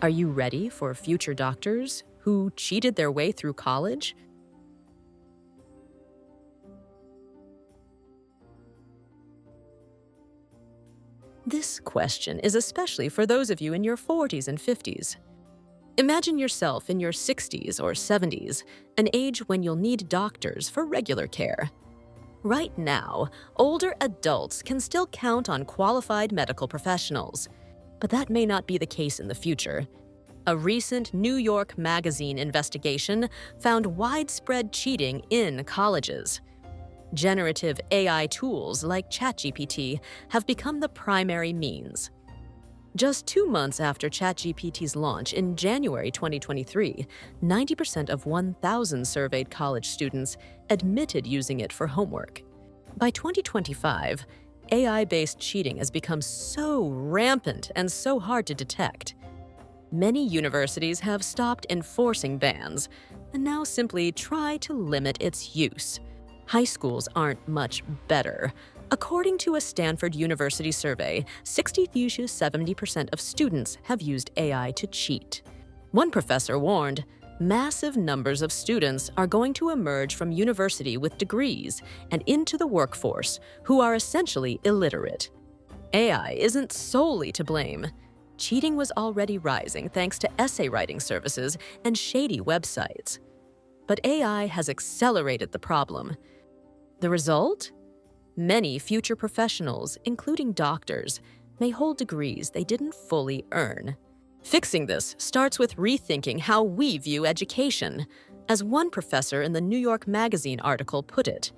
Are you ready for future doctors who cheated their way through college? This question is especially for those of you in your 40s and 50s. Imagine yourself in your 60s or 70s, an age when you'll need doctors for regular care. Right now, older adults can still count on qualified medical professionals, but that may not be the case in the future. A recent New York Magazine investigation found widespread cheating in colleges. Generative AI tools like ChatGPT have become the primary means. Just 2 months after ChatGPT's launch in January 2023, 90% of 1,000 surveyed college students admitted using it for homework. By 2025, AI-based cheating has become so rampant and so hard to detect. Many universities have stopped enforcing bans and now simply try to limit its use. High schools aren't much better. According to a Stanford University survey, 60% of students have used AI to cheat. One professor warned, massive numbers of students are going to emerge from university with degrees and into the workforce who are essentially illiterate. AI isn't solely to blame. Cheating was already rising thanks to essay writing services and shady websites. But AI has accelerated the problem. The result? Many future professionals, including doctors, may hold degrees they didn't fully earn. Fixing this starts with rethinking how we view education. As one professor in the New York Magazine article put it,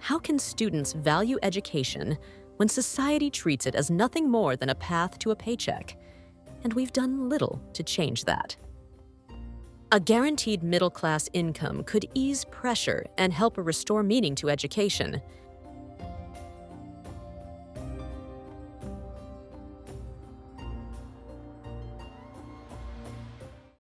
how can students value education when society treats it as nothing more than a path to a paycheck? And we've done little to change that. A guaranteed middle-class income could ease pressure and help restore meaning to education.